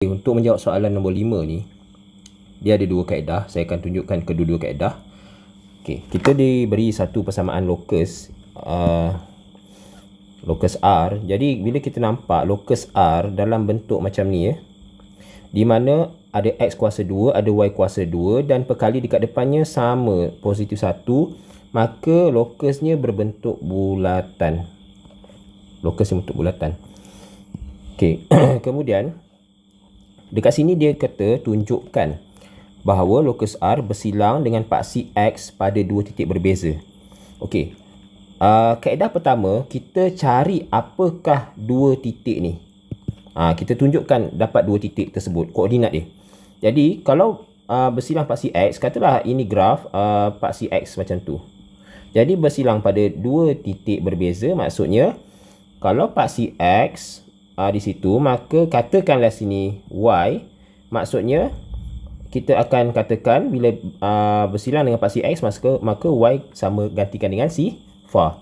Untuk menjawab soalan nombor 5 ni, dia ada dua kaedah. Saya akan tunjukkan kedua-dua kaedah. Okey, kita diberi satu persamaan locus locus R. Jadi bila kita nampak locus R dalam bentuk macam ni ya, di mana ada X kuasa 2, ada Y kuasa 2 dan perkali dekat depannya sama positif 1, maka locusnya berbentuk bulatan. Locusnya bentuk bulatan. Okey, kemudian dekat sini dia kata tunjukkan bahawa locus R bersilang dengan paksi X pada dua titik berbeza. Okey. Kaedah pertama, kita cari apakah dua titik ni. Kita tunjukkan dapat dua titik tersebut, koordinat dia. Jadi, kalau bersilang paksi X, katalah ini graf paksi X macam tu. Jadi, bersilang pada dua titik berbeza, maksudnya kalau paksi X di situ, maka katakanlah sini Y, maksudnya kita akan katakan bila bersilang dengan paksi X, maka Y sama gantikan dengan sifar.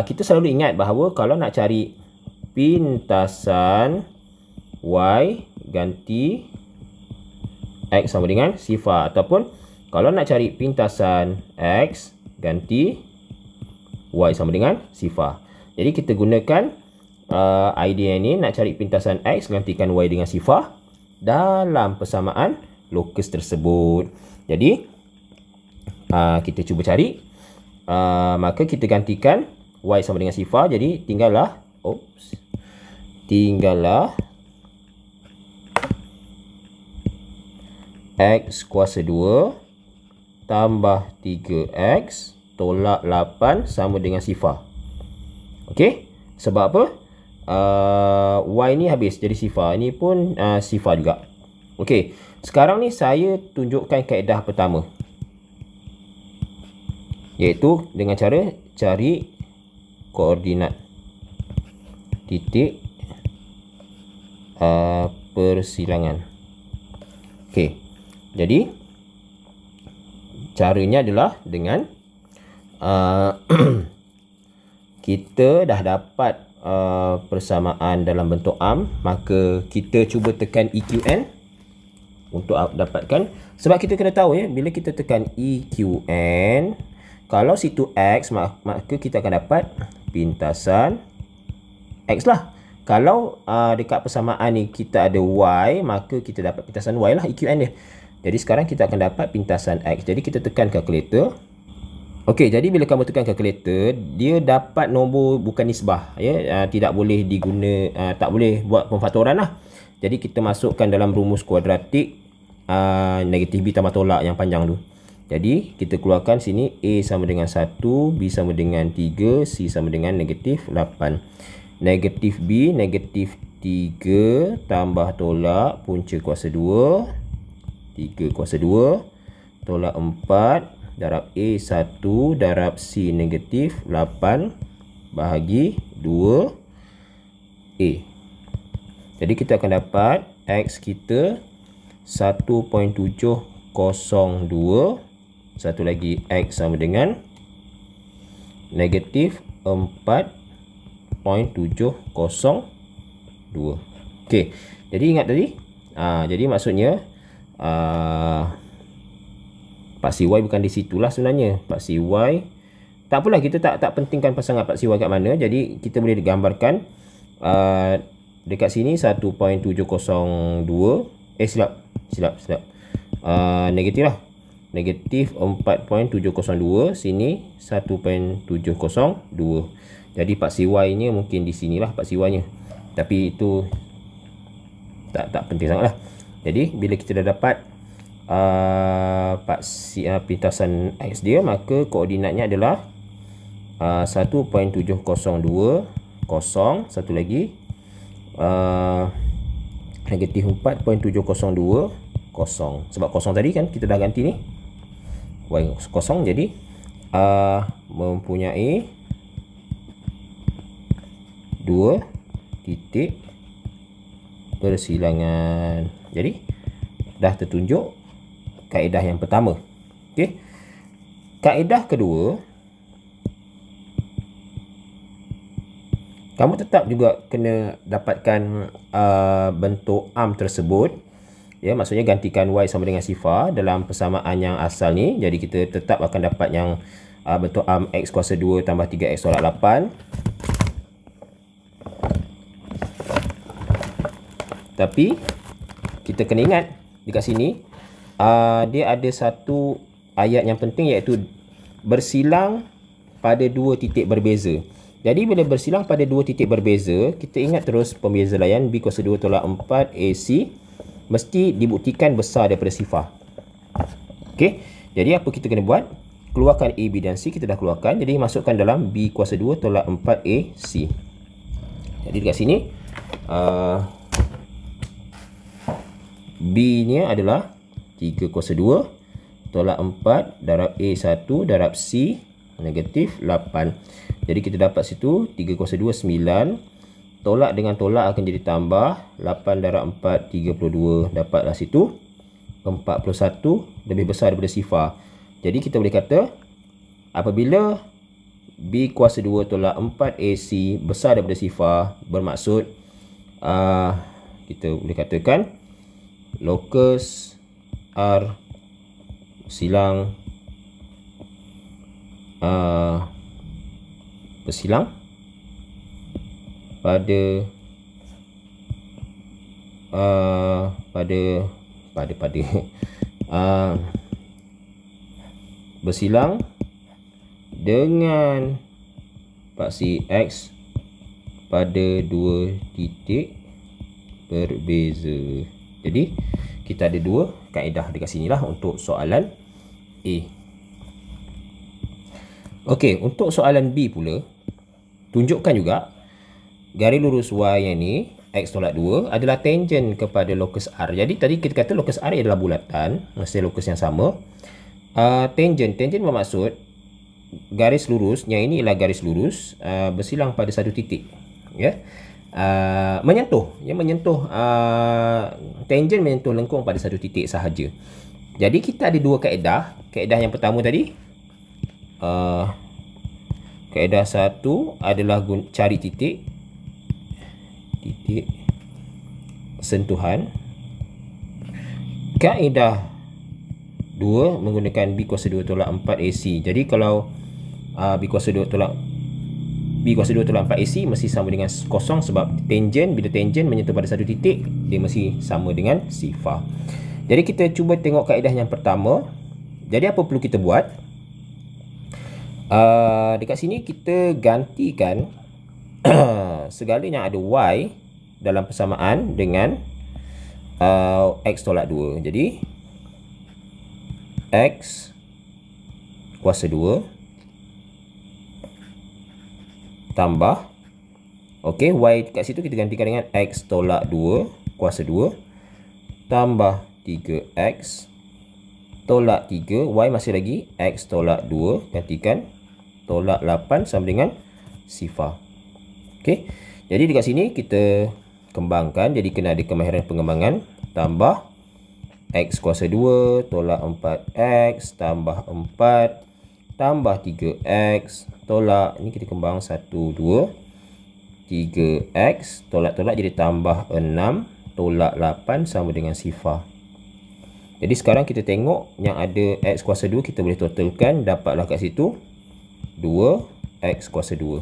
Kita selalu ingat bahawa kalau nak cari pintasan Y ganti X sama dengan sifar, ataupun kalau nak cari pintasan X ganti Y sama dengan sifar. Jadi kita gunakan idea ni, nak cari pintasan X gantikan Y dengan sifar dalam persamaan locus tersebut. Jadi kita cuba cari, maka kita gantikan Y sama dengan sifar. Jadi tinggallah X kuasa 2 tambah 3X tolak 8 sama dengan sifar. Okey, sebab apa? Y ni habis jadi sifar, ini pun sifar juga. Okey, sekarang ni saya tunjukkan kaedah pertama, iaitu dengan cara cari koordinat titik persilangan. Okey, jadi caranya adalah dengan kita dah dapat persamaan dalam bentuk arm, maka kita cuba tekan EQN untuk dapatkan. Sebab kita kena tahu ya, bila kita tekan EQN, kalau situ X, maka kita akan dapat pintasan X lah. Kalau dekat persamaan ni kita ada Y, maka kita dapat pintasan Y lah, EQN dia. Jadi sekarang kita akan dapat pintasan X. Jadi kita tekan kalkulator. Okey, jadi bila kamu tekan kalkulator, dia dapat nombor bukan nisbah ya, tidak boleh tak boleh buat pemfaktoran lah. Jadi kita masukkan dalam rumus kuadratik negatif B tambah tolak yang panjang tu. Jadi kita keluarkan sini A sama dengan 1, B sama dengan 3, C sama dengan negatif 8. Negatif B negatif 3 tambah tolak punca kuasa 2, 3 kuasa 2 tolak 4 darab A 1 darab C negatif 8 bahagi 2 A. Jadi kita akan dapat X kita 1.702. Satu lagi X sama dengan negatif 4.702. Okey, jadi ingat tadi, jadi maksudnya paksi Y bukan di situlah sebenarnya. Paksi Y, tak apalah, kita tak pentingkan pasangan paksi Y kat mana. Jadi kita boleh digambarkan dekat sini 1.702. Silap. Negatif lah. Negatif 4.702. Sini 1.702. Jadi paksi Y nya mungkin di sinilah paksi Y nya. Tapi itu tak penting sangat lah. Jadi bila kita dah dapat pintasan X dia, maka koordinatnya adalah 1.702 kosong, satu lagi negatif 4.702 kosong. Sebab kosong tadi kan kita dah ganti ni Y kosong, jadi mempunyai dua titik persilangan. Jadi dah tertunjuk kaedah yang pertama. Okey. Kaedah kedua, kamu tetap juga kena dapatkan bentuk arm tersebut. Ya, maksudnya gantikan y sama dengan sifar dalam persamaan yang asal ni. Jadi kita tetap akan dapat yang bentuk arm x kuasa 2 tambah 3x tolak 8. Tapi kita kena ingat dekat sini dia ada satu ayat yang penting, iaitu bersilang pada dua titik berbeza. Jadi bila bersilang pada dua titik berbeza, kita ingat terus pembeza layan b kuasa 2 tolak 4 AC mesti dibuktikan besar daripada sifar. Okey, jadi apa kita kena buat? Keluarkan A, B dan C. Kita dah keluarkan, jadi masukkan dalam b kuasa 2 tolak 4 AC. Jadi dekat sini B nya adalah 3 kuasa 2 tolak 4 darab A 1 darab C negatif 8. Jadi kita dapat situ 3 kuasa 2 9. Tolak dengan tolak akan jadi tambah. 8 darab 4 32. Dapatlah situ 41 lebih besar daripada sifar. Jadi kita boleh kata apabila B kuasa 2 tolak 4 AC besar daripada sifar, bermaksud kita boleh katakan lokus R bersilang pada bersilang dengan paksi X pada dua titik berbeza. Jadi kita ada dua kaedah dekat sini lah untuk soalan A. Okey, untuk soalan B pula, tunjukkan juga garis lurus Y yang ni X tolak 2 adalah tangent kepada lokus R. Jadi tadi kita kata lokus R adalah bulatan, mesti lokus yang sama. Tangent bermaksud garis lurus, yang ini ialah garis lurus bersilang pada satu titik, ya. Menyentuh tangent menyentuh lengkung pada satu titik sahaja. Jadi kita ada dua kaedah. Kaedah yang pertama tadi, kaedah satu adalah cari titik sentuhan. Kaedah dua menggunakan B kuasa 2 tolak 4 AC. Jadi kalau B kuasa 2 tolak 4 AC mesti sama dengan kosong, sebab tangent, bila tangent menyentuh pada satu titik, dia mesti sama dengan sifar. Jadi kita cuba tengok kaedah yang pertama. Jadi apa perlu kita buat? Dekat sini kita gantikan segala yang ada Y dalam persamaan dengan X tolak 2. Jadi X kuasa 2 tambah, okey, Y kat situ kita gantikan dengan X tolak 2 kuasa 2 tambah 3X tolak 3, Y masih lagi X tolak 2, gantikan tolak 8 sama dengan sifar. Okey, jadi dekat sini kita kembangkan, jadi kena ada kemahiran pengembangan. Tambah X kuasa 2 tolak 4X tambah 4 tambah 3X tolak, ini kita kembang 1, 2 3X tolak-tolak jadi tambah 6 tolak 8 sama dengan sifar. Jadi sekarang kita tengok yang ada X kuasa 2, kita boleh totalkan, dapatlah kat situ 2X kuasa 2.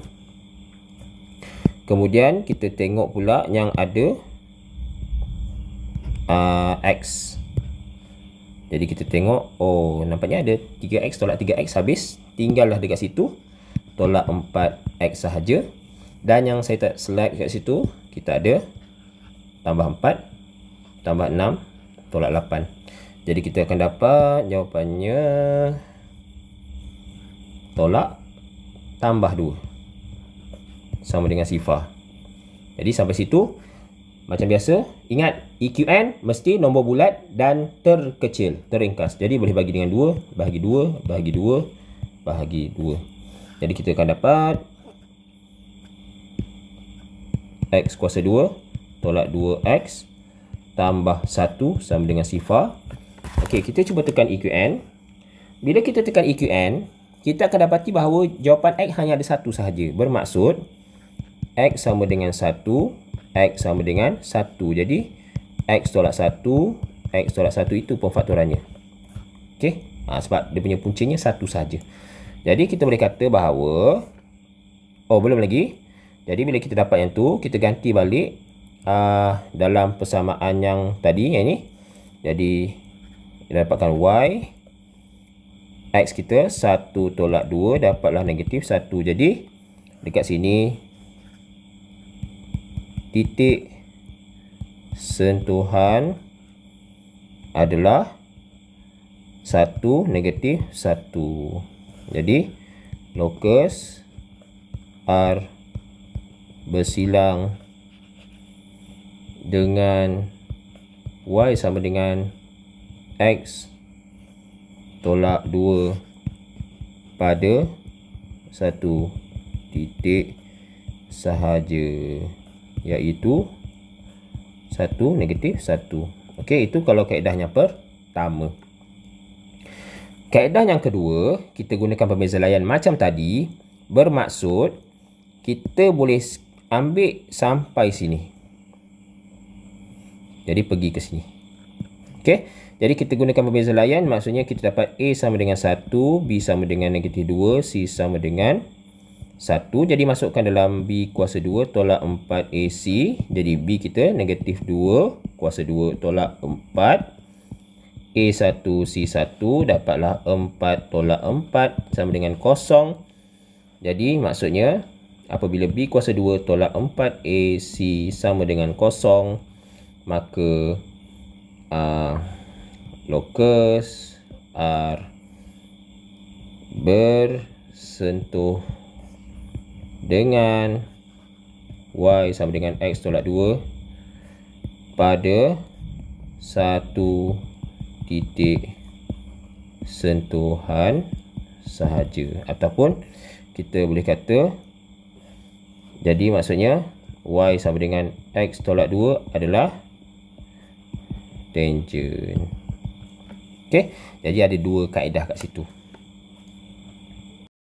Kemudian kita tengok pula yang ada X. Jadi kita tengok, oh nampaknya ada 3X tolak 3X habis, tinggallah dekat situ tolak 4X sahaja. Dan yang saya tak select kat situ, kita ada tambah 4 tambah 6 tolak 8. Jadi kita akan dapat jawapannya tolak tambah 2 sama dengan sifar. Jadi sampai situ macam biasa, ingat EQN mesti nombor bulat dan terkecil, terringkas. Jadi boleh bagi dengan 2, bahagi 2, bahagi 2, bahagi 2. Jadi kita akan dapat X kuasa 2 tolak 2X tambah 1 sama dengan sifar. Okey, kita cuba tekan EQN. Bila kita tekan EQN, kita akan dapati bahawa jawapan X hanya ada satu sahaja. Bermaksud X sama dengan 1, X sama dengan 1. Jadi X tolak 1, X tolak 1 itu pemfaktorannya. Okey, sebab dia punya puncanya 1 saja. Jadi kita boleh kata bahawa, belum lagi. Jadi bila kita dapat yang tu, kita ganti balik dalam persamaan yang tadi, yang ni. Jadi kita dapatkan Y, X kita 1 tolak 2, dapatlah negatif 1. Jadi dekat sini titik sentuhan adalah 1, negatif 1. Jadi lokus R bersilang dengan Y sama dengan X tolak 2 pada 1 titik sahaja, iaitu 1, negatif 1. Okey, itu kalau kaedahnya pertama. Kaedah yang kedua, kita gunakan pembeza layan macam tadi, bermaksud kita boleh ambil sampai sini. Jadi pergi ke sini. Okey, jadi kita gunakan pembeza layan, maksudnya kita dapat A sama dengan 1, B sama dengan negatif 2, C sama dengan 1. Jadi masukkan dalam B kuasa 2 tolak 4 AC. Jadi B kita negatif 2 kuasa 2 tolak 4. A1 C1 dapatlah 4 tolak 4 sama dengan 0. Jadi maksudnya apabila B kuasa 2 tolak 4 AC sama dengan 0, maka lokus R bersentuh dengan Y sama dengan X tolak 2 pada 1 titik sentuhan sahaja. Ataupun kita boleh kata, jadi maksudnya Y sama dengan X tolak 2 adalah tangent. Okey, jadi ada dua kaedah kat situ.